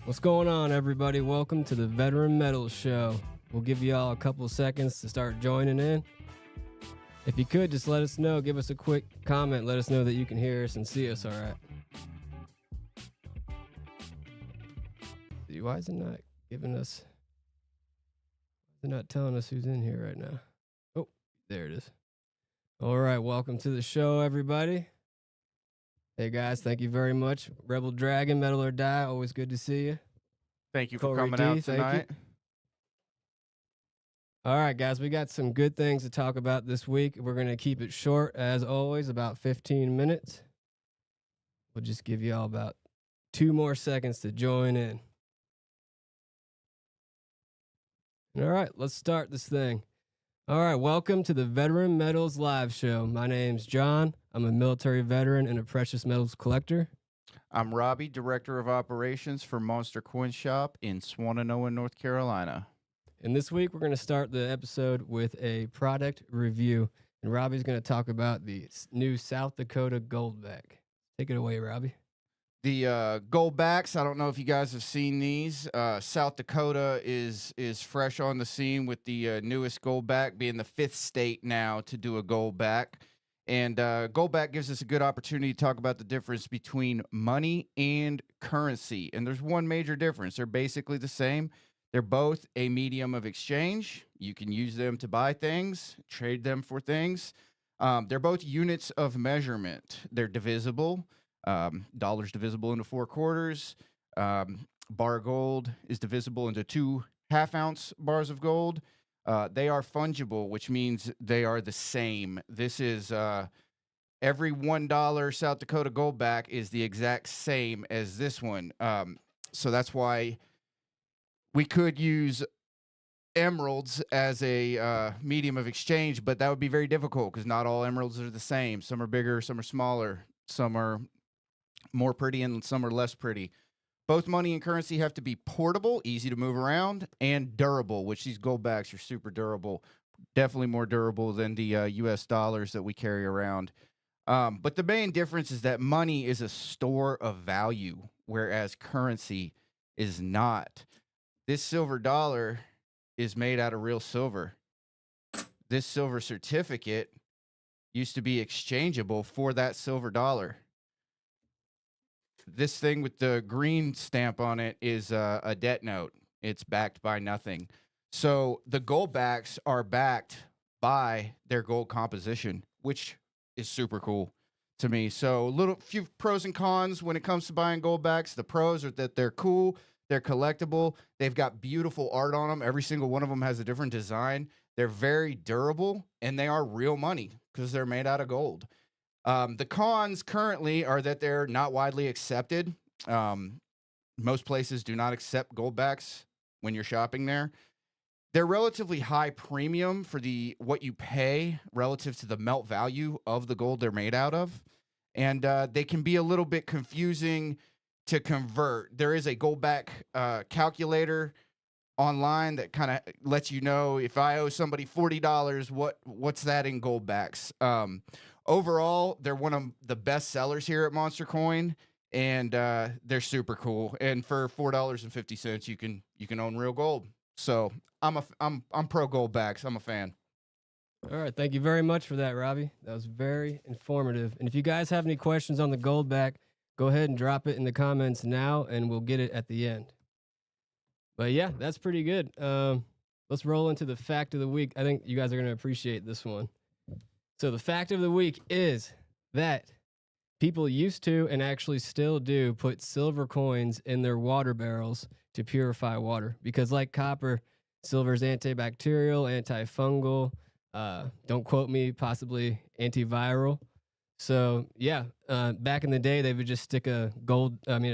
What's going on, everybody? Welcome to the Veteran Metals Show. We'll give you all a couple seconds to start joining in. If you could, just let us know. Give us a quick comment. Let us know that you can hear us and see us all right. See, why is it not giving us... They're not telling us who's in here right now. Oh, there it is. All right, welcome to the show, everybody. Hey, guys, thank you very much. Rebel Dragon, Metal or Die, always good to see you. Thank you for Corey coming D, out thank tonight. you. All right, guys, we got some good things to talk about this week. We're going to keep it short, as always, about 15 minutes. We'll just give you all about 2 more seconds to join in. All right, let's start this thing. All right, welcome to the Veteran Metals Live Show. My name's John. I'm a military veteran and a precious metals collector. I'm Robbie, Director of Operations for Monster Coin Shop in Swannanoa, North Carolina. And this week, we're going to start the episode with a product review. And Robbie's going to talk about the new South Dakota Goldback. Take it away, Robbie. The Goldbacks, I don't know if you guys have seen these. South Dakota is fresh on the scene with the newest Goldback, being the 5th state now to do a Goldback. And Goldback gives us a good opportunity to talk about the difference between money and currency. And there's one major difference. They're basically the same. They're both a medium of exchange. You can use them to buy things, trade them for things. They're both units of measurement. They're divisible. Dollars divisible into 4 quarters. Bar gold is divisible into 2 half-ounce bars of gold. They are fungible, which means they are the same. This is every $1 South Dakota Goldback is the exact same as this one. So that's why we could use emeralds as a medium of exchange, but that would be very difficult because not all emeralds are the same. Some are bigger, some are smaller, some are more pretty, and some are less pretty. Both money and currency have to be portable, easy to move around, and durable, which these Goldbacks are super durable. Definitely more durable than the U.S. dollars that we carry around. But the main difference is that money is a store of value, whereas currency is not. This silver dollar is made out of real silver. This silver certificate used to be exchangeable for that silver dollar. This thing with the green stamp on it is a debt note. It's backed by nothing. So the Goldbacks are backed by their gold composition, which is super cool to me. So few pros and cons when it comes to buying Goldbacks. The pros are that they're cool, they're collectible, they've got beautiful art on them. Every single one of them has a different design. They're very durable, and they are real money because they're made out of gold. The cons currently are that they're not widely accepted. Most places do not accept Goldbacks when you're shopping there. They're relatively high premium for what you pay relative to the melt value of the gold they're made out of. And they can be a little bit confusing to convert. There is a Goldback calculator online that kind of lets you know if I owe somebody $40, what's that in Goldbacks. Overall, they're one of the best sellers here at Monster Coin, and they're super cool. And for $4.50, you can own real gold. So I'm pro Goldbacks. I'm a fan. All right, thank you very much for that, Robbie. That was very informative. And if you guys have any questions on the Goldback, go ahead and drop it in the comments now, and we'll get it at the end. But yeah, that's pretty good. Let's roll into the fact of the week. I think you guys are going to appreciate this one. So the fact of the week is that people used to, and actually still do, put silver coins in their water barrels to purify water. Because like copper, silver is antibacterial, antifungal, don't quote me, possibly antiviral. So yeah, back in the day, they would just stick a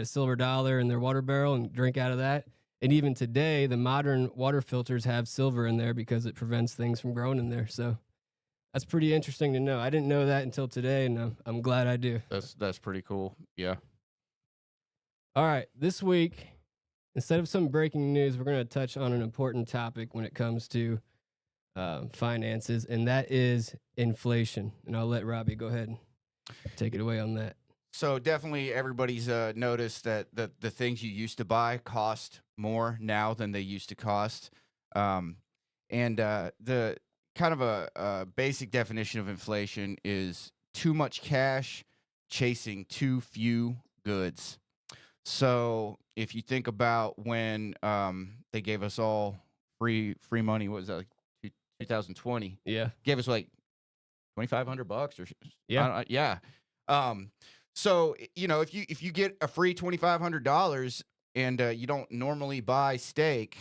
silver dollar in their water barrel and drink out of that. And even today, the modern water filters have silver in there because it prevents things from growing in there. So that's pretty interesting to know. I didn't know that until today, and I'm glad I do. That's pretty cool. Yeah. All right, this week, instead of some breaking news, we're going to touch on an important topic when it comes to finances, and that is inflation. And I'll let Robbie go ahead and take it away on that. So definitely everybody's noticed that the things you used to buy cost more now than they used to cost. Um, and the kind of a basic definition of inflation is too much cash chasing too few goods. So if you think about when they gave us all free money, what was that, like 2020? Yeah. Gave us like $2,500 or Yeah. yeah. Um, so you know, if you get a free $2,500 and you don't normally buy steak,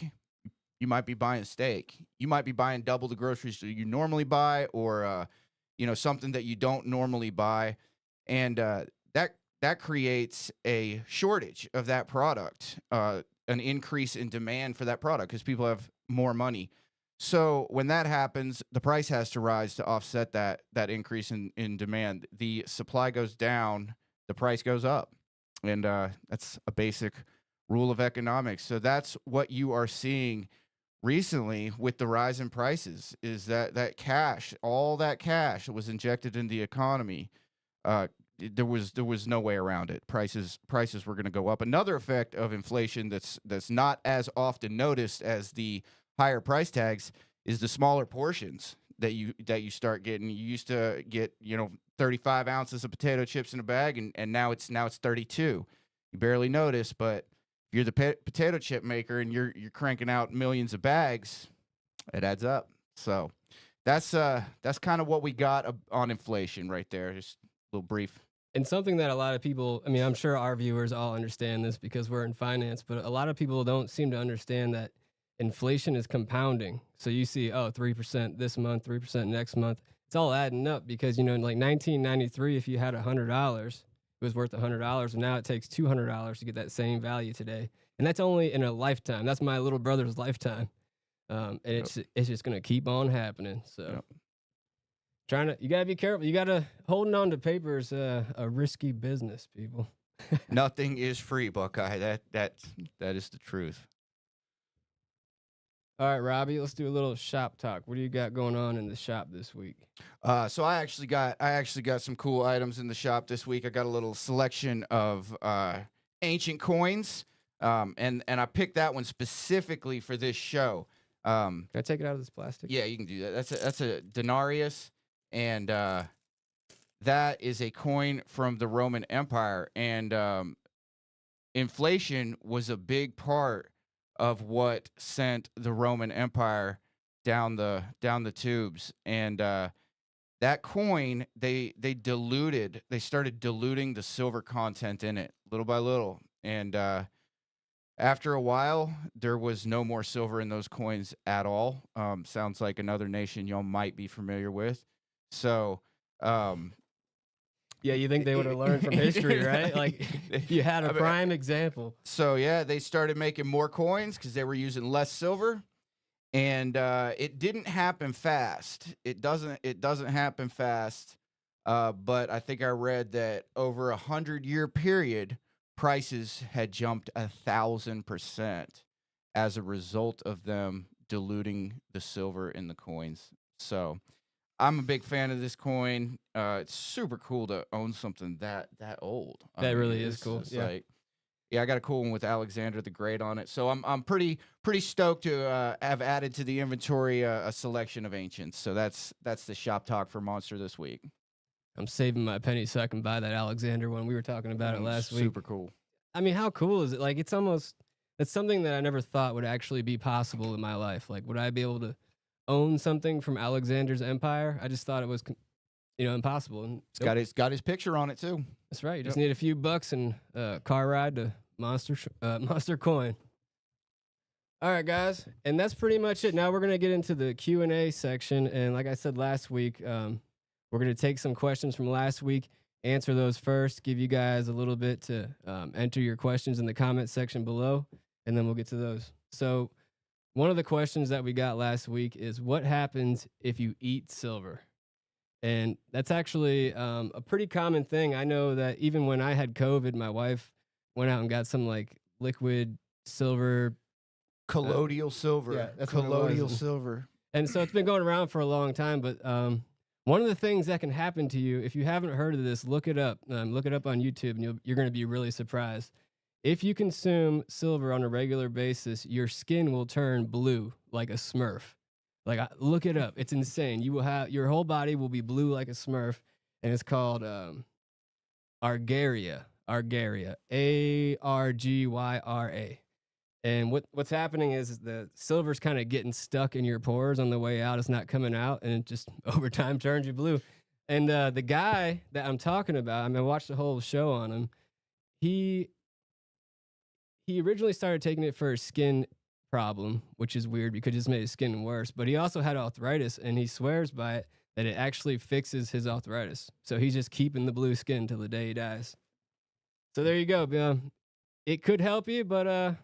you might be buying steak. You might be buying double the groceries that you normally buy, or you know, something that you don't normally buy, and that creates a shortage of that product, an increase in demand for that product because people have more money. So when that happens, the price has to rise to offset that increase in demand. The supply goes down, the price goes up, and that's a basic rule of economics. So that's what you are seeing recently with the rise in prices, is that cash, all that cash that was injected in the economy, uh, there was no way around it. Prices were going to go up. Another effect of inflation that's not as often noticed as the higher price tags is the smaller portions that you start getting. You used to get, 35 ounces of potato chips in a bag, and now it's 32. You barely notice, but if you're the potato chip maker and you're cranking out millions of bags, it adds up. So that's kind of what we got on inflation right there. Just a little brief. And something that a lot of people, I mean, I'm sure our viewers all understand this because we're in finance, but a lot of people don't seem to understand that inflation is compounding. So you see, oh, 3% this month, 3% next month. It's all adding up because, in like 1993, if you had $100, it was worth $100. And now it takes $200 to get that same value today. And that's only in a lifetime. That's my little brother's lifetime. And Yep. it's just going to keep on happening. So. Yep. You gotta be careful. You gotta holding on to paper is a risky business, people. Nothing is free, Buckeye. That is the truth. All right, Robbie, let's do a little shop talk. What do you got going on in the shop this week? So I actually got some cool items in the shop this week. I got a little selection of ancient coins, and I picked that one specifically for this show. Can I take it out of this plastic? Yeah, you can do that. That's a denarius, and that is a coin from the Roman Empire. And inflation was a big part of what sent the Roman Empire down the tubes. And that coin, they started diluting the silver content in it little by little, and after a while, there was no more silver in those coins at all. Sounds like another nation y'all might be familiar with. So, Yeah, you think they would have learned from history, right? Like you had a prime example. so yeah, they started making more coins because they were using less silver, and it didn't happen fast. It doesn't happen fast. But I think I read that over 100-year period, prices had jumped 1,000% as a result of them diluting the silver in the coins. So I'm a big fan of this coin. It's super cool to own something that old. That really is cool. It's Yeah. like, yeah, I got a cool one with Alexander the Great on it. So I'm pretty stoked to have added to the inventory a selection of ancients. So that's the shop talk for Monster this week. I'm saving my penny so I can buy that Alexander one. We were talking about it last week. Super cool. I mean, how cool is it? Like, it's something that I never thought would actually be possible in my life. Like, would I be able to own something from Alexander's empire? I just thought it was, impossible. And It's got his picture on it too. that's right. You just need a few bucks and a car ride to Monster Coin. All right, guys, and that's pretty much it. Now we're gonna get into the Q&A section, and like I said last week, we're gonna take some questions from last week, answer those first, give you guys a little bit to enter your questions in the comment section below, and then we'll get to those. So, one of the questions that we got last week is, what happens if you eat silver? And that's actually a pretty common thing. I know that even when I had COVID, my wife went out and got some like liquid silver. Colloidal silver. Yeah, that's what it colloidal was. silver. And so it's been going around for a long time, but One of the things that can happen to you, if you haven't heard of this, look it up. Look it up on YouTube, and you're going to be really surprised. If you consume silver on a regular basis, your skin will turn blue like a Smurf. Like, look it up. It's insane. You will have your whole body will be blue like a Smurf, and it's called Argyria. Argyria. Argyra. And what's happening is the silver's kind of getting stuck in your pores on the way out. It's not coming out, and it just over time turns you blue. And the guy that I'm talking about, I mean, I watched the whole show on him. He originally started taking it for a skin problem, which is weird because it just made his skin worse. But he also had arthritis, and he swears by it that it actually fixes his arthritis. So he's just keeping the blue skin till the day he dies. So there you go. It could help you, but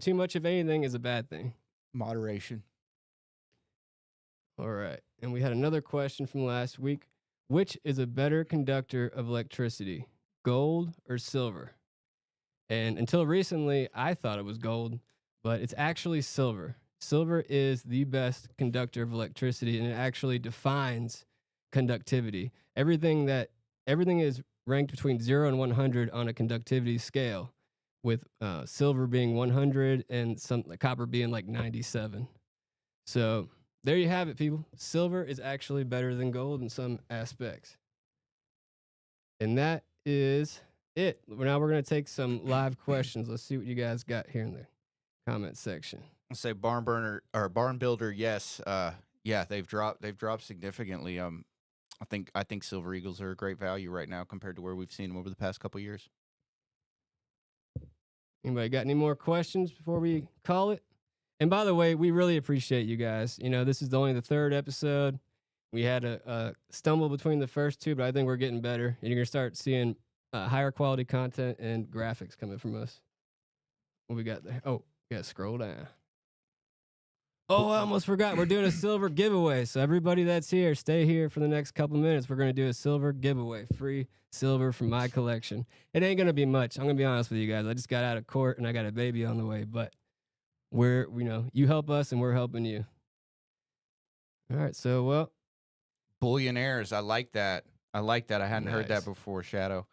too much of anything is a bad thing. Moderation. All right. And we had another question from last week. Which is a better conductor of electricity, gold or silver? And until recently, I thought it was gold, but it's actually silver. Silver is the best conductor of electricity, and it actually defines conductivity. Everything is ranked between 0 and 100 on a conductivity scale, with silver being 100 and copper being like 97. So there you have it, people. Silver is actually better than gold in some aspects. And that is it. Now we're going to take some live questions. Let's see what you guys got here in the comment section. I'll say barn builder. Yes. Yeah, they've dropped significantly. I think Silver Eagles are a great value right now compared to where we've seen them over the past couple years. Anybody got any more questions before we call it? And by the way, we really appreciate you guys. This is only the third episode. We had a stumble between the first two, but I think we're getting better. And you're going to start seeing higher quality content and graphics coming from us. What we got there? Oh, you got to scroll down. Oh, I almost forgot. We're doing a silver giveaway. So everybody that's here, stay here for the next couple minutes. We're going to do a silver giveaway. Free silver from my collection. It ain't going to be much. I'm going to be honest with you guys. I just got out of court and I got a baby on the way. But you help us and we're helping you. All right. So, well. Billionaires. I like that. I hadn't heard that before, Shadow.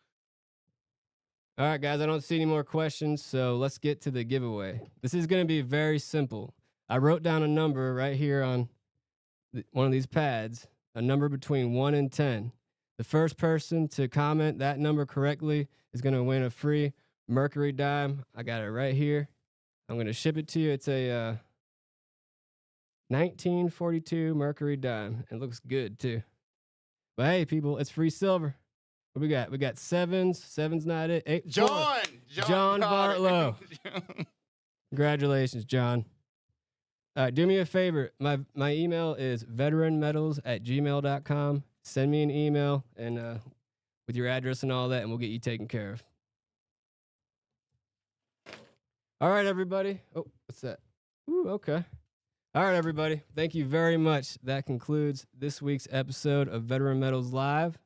All right, guys. I don't see any more questions. So let's get to the giveaway. This is going to be very simple. I wrote down a number right here on one of these pads, a number between 1 and 10. The first person to comment that number correctly is going to win a free Mercury dime. I got it right here. I'm going to ship it to you. It's a 1942 Mercury dime. It looks good, too. But hey, people, it's free silver. What we got? We got sevens. Seven's not it. Eight, John Bartlow. Congratulations, John. Do me a favor. My email is veteranmetals@gmail.com. Send me an email and with your address and all that, and we'll get you taken care of. All right, everybody. Oh, what's that? Ooh, okay. All right, everybody. Thank you very much. That concludes this week's episode of Veteran Metals Live.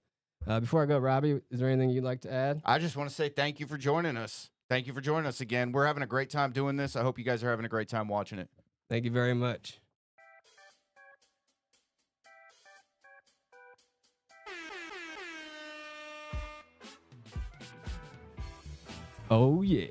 Before I go, Robbie, is there anything you'd like to add? I just want to say thank you for joining us. Thank you for joining us again. We're having a great time doing this. I hope you guys are having a great time watching it. Thank you very much. Oh, yeah.